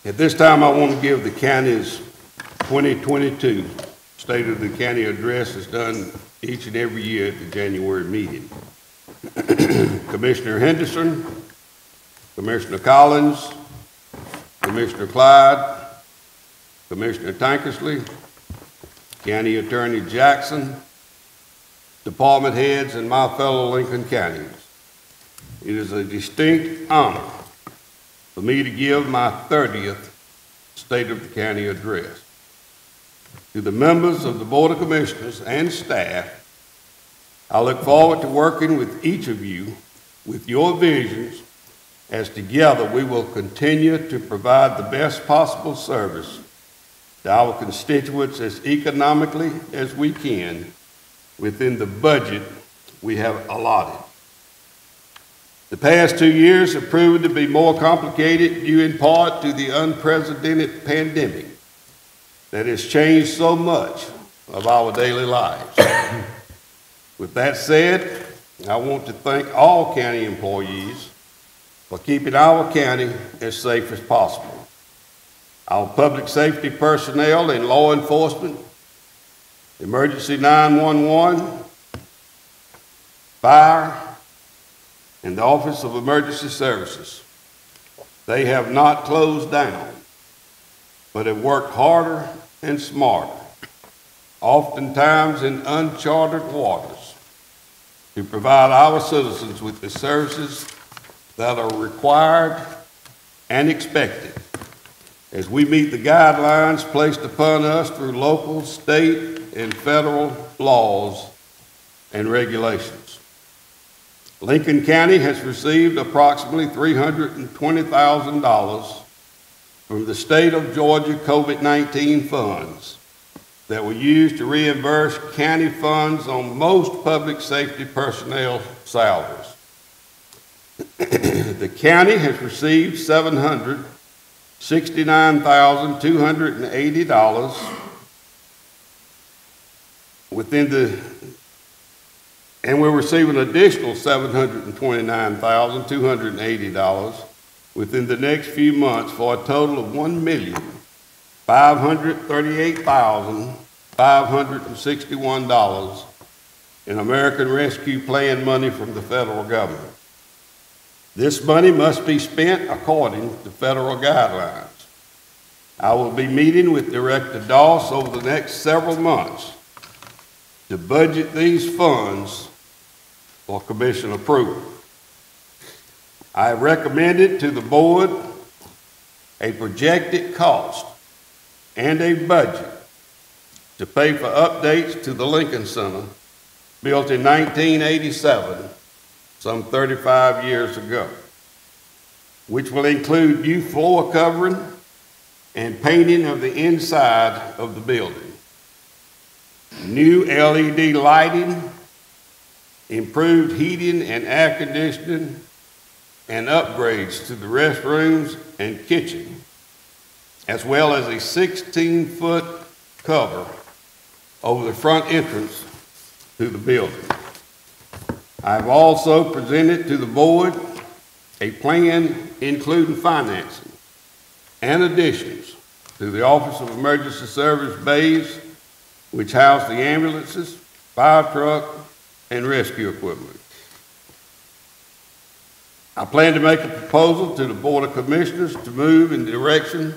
At this time, I want to give the county's 2022 State of the County Address as done each and every year at the January meeting. Commissioner Henderson, Commissioner Collins, Commissioner Clyde, Commissioner Tankersley, County Attorney Jackson, department heads, and my fellow Lincoln Countyans. It is a distinct honor for me to give my 30th State of the County Address. To the members of the Board of Commissioners and staff, I look forward to working with each of you with your visions as together we will continue to provide the best possible service to our constituents as economically as we can within the budget we have allotted. The past 2 years have proven to be more complicated due in part to the unprecedented pandemic that has changed so much of our daily lives. With that said, I want to thank all county employees for keeping our county as safe as possible. Our public safety personnel in law enforcement, emergency 911, fire, and the Office of Emergency Services. They have not closed down, but have worked harder and smarter, oftentimes in uncharted waters, to provide our citizens with the services that are required and expected as we meet the guidelines placed upon us through local, state, and federal laws and regulations. Lincoln County has received approximately $320,000 from the state of Georgia COVID-19 funds that were used to reimburse county funds on most public safety personnel salaries. The county has received $769,280 and we'll receive an additional $729,280 within the next few months for a total of $1,538,561 in American Rescue Plan money from the federal government. This money must be spent according to federal guidelines. I will be meeting with Director Doss over the next several months to budget these funds for commission approval. I recommended to the board a projected cost and a budget to pay for updates to the Lincoln Center built in 1987, some 35 years ago, which will include new floor covering and painting of the inside of the building, new LED lighting, improved heating and air conditioning, and upgrades to the restrooms and kitchen, as well as a 16-foot cover over the front entrance to the building. I've also presented to the board a plan including financing and additions to the Office of Emergency Service bays, which house the ambulances, fire truck, and rescue equipment. I plan to make a proposal to the Board of Commissioners to move in the direction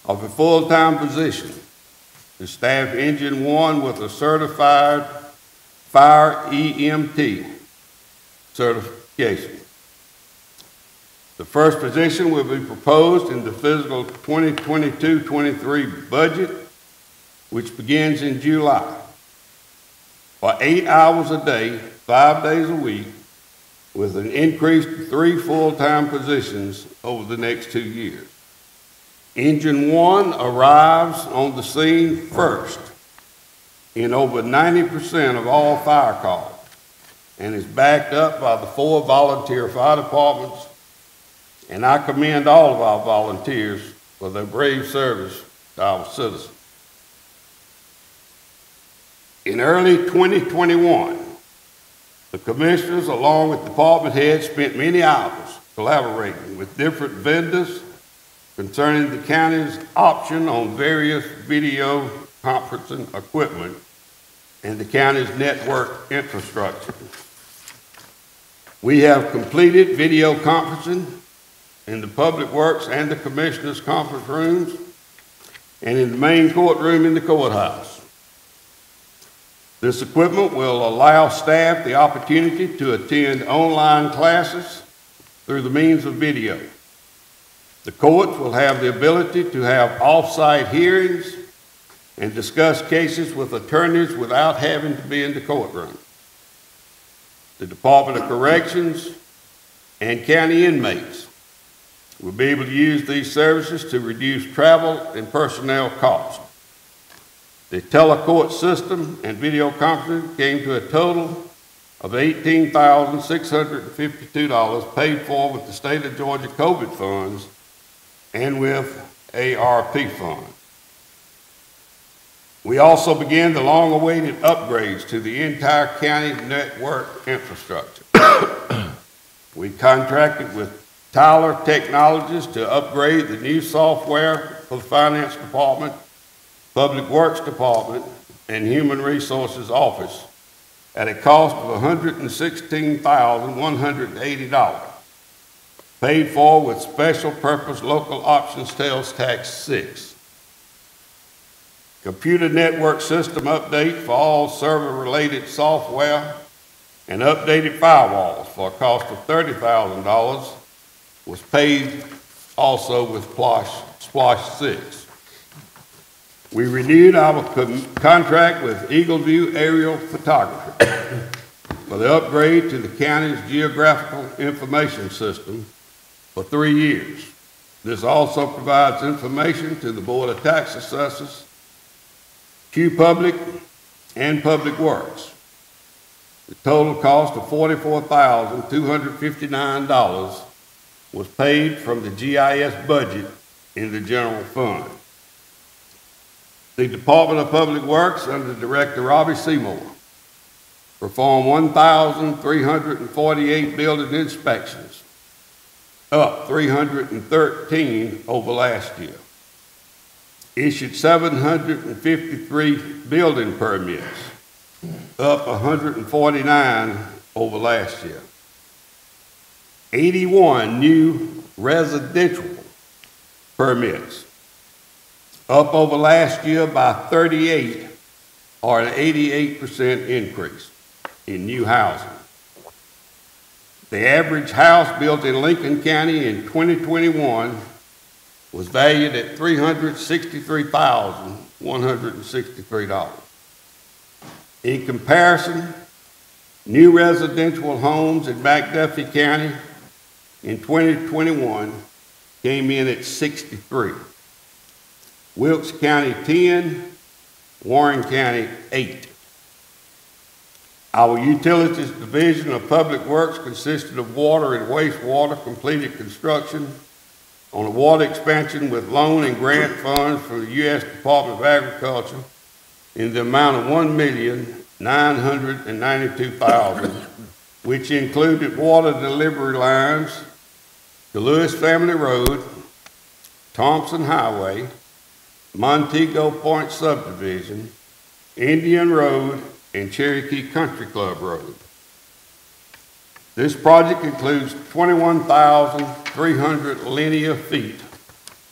of a full-time position to staff Engine 1 with a certified fire EMT certification. The first position will be proposed in the fiscal 2022-23 budget, which begins in July, for 8 hours a day, 5 days a week, with an increase to 3 full-time positions over the next 2 years. Engine 1 arrives on the scene first in over 90% of all fire calls and is backed up by the 4 volunteer fire departments, and I commend all of our volunteers for their brave service to our citizens. In early 2021, the commissioners, along with department heads, spent many hours collaborating with different vendors concerning the county's option on various video conferencing equipment and the county's network infrastructure. We have completed video conferencing in the Public Works and the Commissioners' conference rooms and in the main courtroom in the courthouse. This equipment will allow staff the opportunity to attend online classes through the means of video. The courts will have the ability to have off-site hearings and discuss cases with attorneys without having to be in the courtroom. The Department of Corrections and county inmates will be able to use these services to reduce travel and personnel costs. The telecourt system and video conferencing came to a total of $18,652 paid for with the state of Georgia COVID funds and with ARP funds. We also began the long-awaited upgrades to the entire county network infrastructure. We contracted with Tyler Technologies to upgrade the new software for the Finance Department, Public Works Department, and Human Resources Office at a cost of $116,180, paid for with Special Purpose Local Option Sales Tax 6. Computer network system update for all server-related software and updated firewalls for a cost of $30,000 was paid also with Splosh 6. We renewed our contract with Eagle View Aerial Photography for the upgrade to the county's geographical information system for 3 years. This also provides information to the Board of Tax Assessors, Q Public, and Public Works. The total cost of $44,259 was paid from the GIS budget in the general fund. The Department of Public Works, under Director Robbie Seymour, performed 1,348 building inspections, up 313 over last year. Issued 753 building permits, up 149 over last year. 81 new residential permits, up over last year by 38, or an 88% increase in new housing. The average house built in Lincoln County in 2021 was valued at $363,163. In comparison, new residential homes in McDuffie County in 2021 came in at 63. Wilkes County 10, Warren County 8. Our Utilities Division of Public Works consisted of water and wastewater completed construction on a water expansion with loan and grant funds from the U.S. Department of Agriculture in the amount of $1,992,000, which included water delivery lines to Lewis Family Road, Thompson Highway, Montego Point Subdivision, Indian Road, and Cherokee Country Club Road. This project includes 21,300 linear feet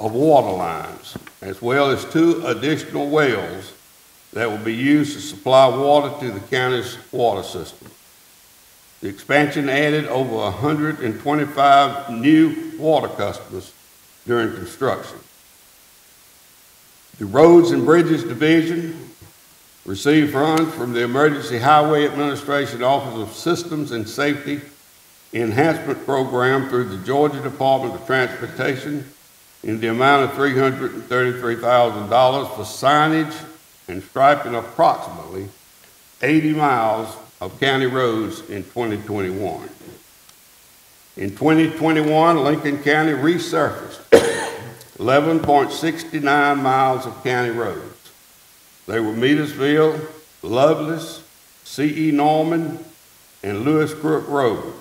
of water lines, as well as 2 additional wells that will be used to supply water to the county's water system. The expansion added over 125 new water customers during construction. The Roads and Bridges Division received funds from the Emergency Highway Administration Office of Systems and Safety Enhancement Program through the Georgia Department of Transportation in the amount of $333,000 for signage and striping approximately 80 miles of county roads in 2021. In 2021, Lincoln County resurfaced 11.69 miles of county roads. They were Meadersville, Lovelace, C.E. Norman, and Lewis Crook Road,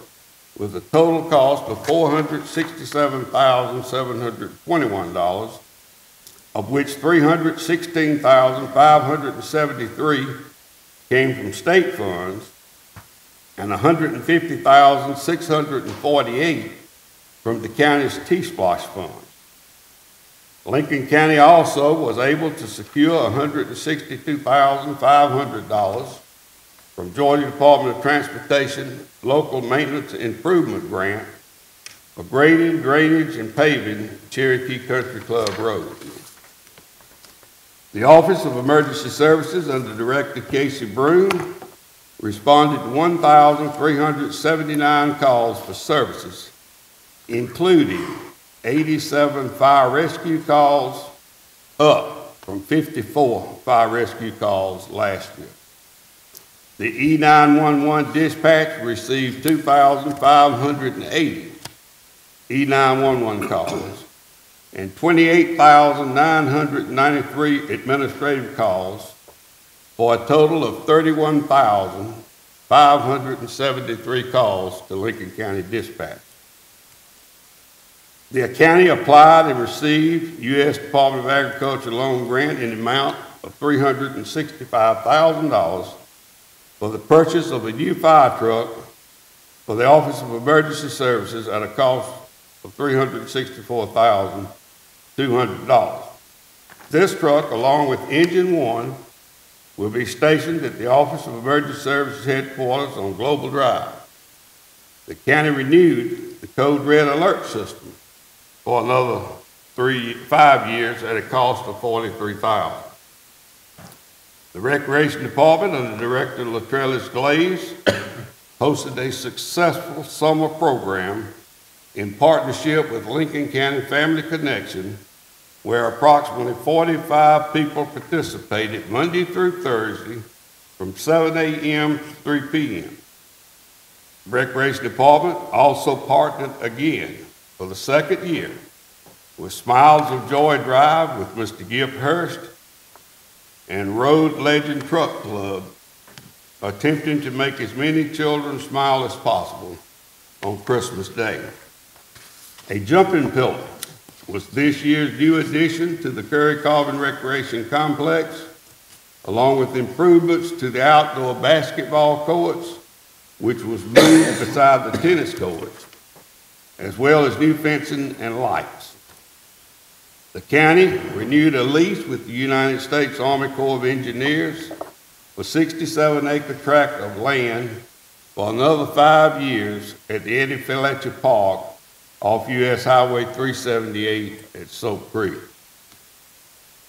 with a total cost of $467,721, of which $316,573 came from state funds and $150,648 from the county's T-Splosh funds. Lincoln County also was able to secure $162,500 from Georgia Department of Transportation Local Maintenance Improvement Grant for grading, drainage, and paving Cherokee Country Club Road. The Office of Emergency Services under Director Casey Broom responded to 1,379 calls for services, including 87 fire rescue calls, up from 54 fire rescue calls last year. The E911 dispatch received 2,580 E911 calls and 28,993 administrative calls for a total of 31,573 calls to Lincoln County Dispatch. The county applied and received U.S. Department of Agriculture loan grant in the amount of $365,000 for the purchase of a new fire truck for the Office of Emergency Services at a cost of $364,200. This truck, along with Engine 1, will be stationed at the Office of Emergency Services headquarters on Global Drive. The county renewed the Code Red Alert system for another 5 years at a cost of $43,000. The Recreation Department, under Director Latrellis Glaze, hosted a successful summer program in partnership with Lincoln County Family Connection, where approximately 45 people participated Monday through Thursday from 7 a.m. to 3 p.m. The Recreation Department also partnered again for the second year with Smiles of Joy Drive with Mr. Gibb Hurst and Road Legend Truck Club, attempting to make as many children smile as possible on Christmas Day. A jumping pillow was this year's new addition to the Curry Carvin Recreation Complex, along with improvements to the outdoor basketball courts, which was moved beside the tennis courts, as well as new fencing and lights. The county renewed a lease with the United States Army Corps of Engineers for 67-acre tract of land for another 5 years at the Eddie Fletcher Park off U.S. Highway 378 at Soap Creek.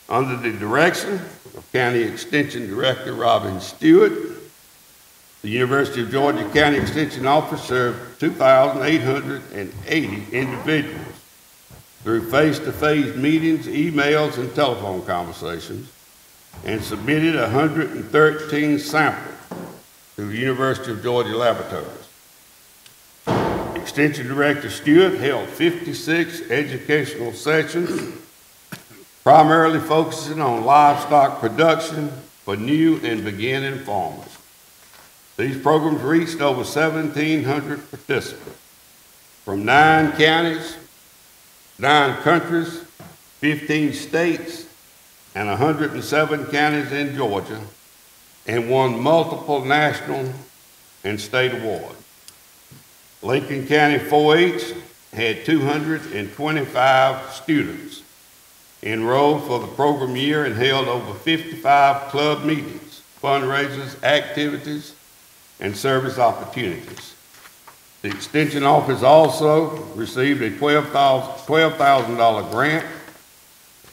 Under the direction of County Extension Director Robin Stewart, the University of Georgia County Extension Office served 2,880 individuals through face-to-face meetings, emails, and telephone conversations, and submitted 113 samples to the University of Georgia laboratories. Extension Director Stewart held 56 educational sessions, primarily focusing on livestock production for new and beginning farmers. These programs reached over 1,700 participants from 9 counties, 9 countries, 15 states, and 107 counties in Georgia, and won multiple national and state awards. Lincoln County 4-H had 225 students enrolled for the program year and held over 55 club meetings, fundraisers, activities, and service opportunities. The Extension Office also received a $12,000 grant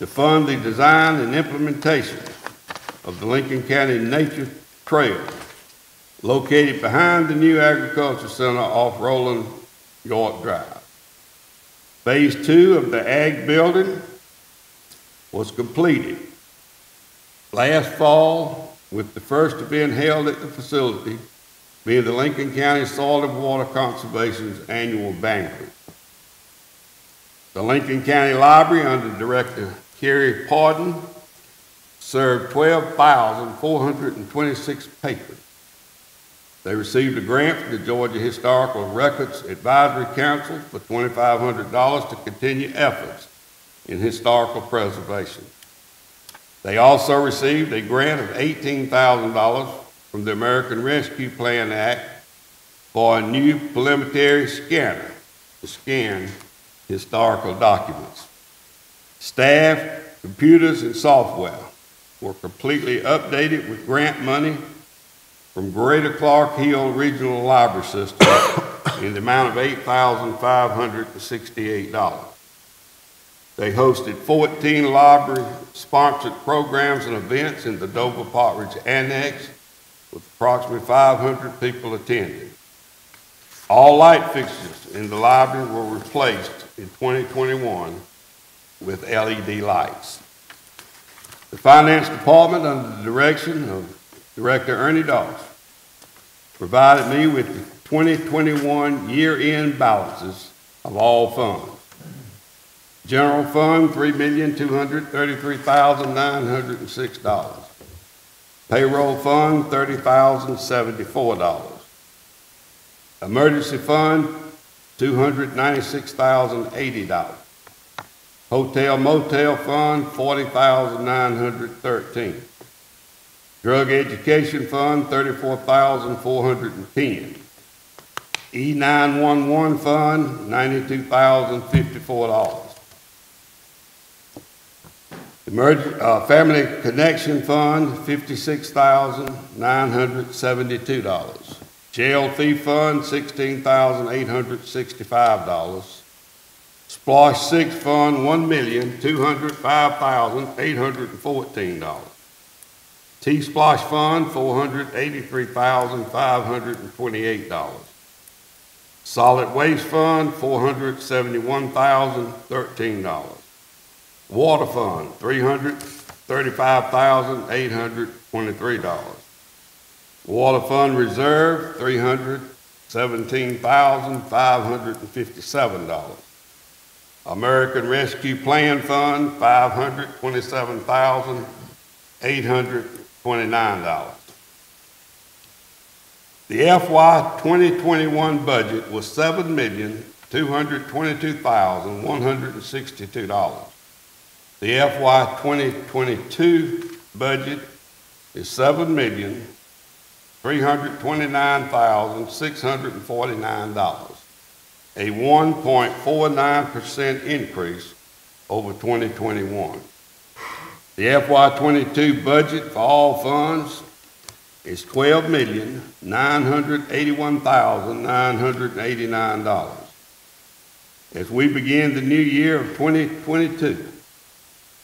to fund the design and implementation of the Lincoln County Nature Trail, located behind the new Agriculture Center off Roland York Drive. Phase 2 of the Ag building was completed last fall, with the first event held at the facility being the Lincoln County Soil and Water Conservation's annual banquet. The Lincoln County Library, under Director Kerry Pardon, served 12,426 papers They received a grant from the Georgia Historical Records Advisory Council for $2,500 to continue efforts in historical preservation. They also received a grant of $18,000 from the American Rescue Plan Act for a new preliminary scanner to scan historical documents. Staff, computers, and software were completely updated with grant money from Greater Clark Hill Regional Library System in the amount of $8,568. They hosted 14 library-sponsored programs and events in the Dover Park Ridge Annex with approximately 500 people attending. All light fixtures in the library were replaced in 2021 with LED lights. The Finance Department, under the direction of Director Ernie Dawes, provided me with the 2021 year-end balances of all funds. General Fund, $3,233,906. Payroll Fund, $30,074. Emergency Fund, $296,080. Hotel Motel Fund, $40,913. Drug Education Fund, $34,410. E911 Fund, $92,054. Family Connection Fund, $56,972. Jail Fee Fund, $16,865. Splosh 6 Fund, $1,205,814. T-Splosh Fund, $483,528. Solid Waste Fund, $471,013. Water Fund, $335,823. Water Fund Reserve, $317,557. American Rescue Plan Fund, $527,829. The FY 2021 budget was $7,222,162. The FY 2022 budget is $7,329,649, a 1.49% increase over 2021. The FY 22 budget for all funds is $12,981,989. As we begin the new year of 2022,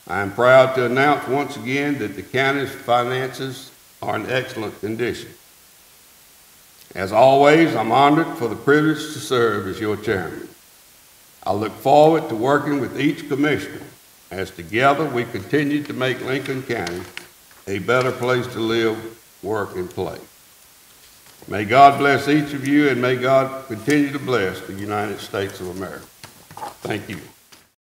I am proud to announce once again that the county's finances are in excellent condition. As always, I'm honored for the privilege to serve as your chairman. I look forward to working with each commissioner as together we continue to make Lincoln County a better place to live, work, and play. May God bless each of you, and may God continue to bless the United States of America. Thank you.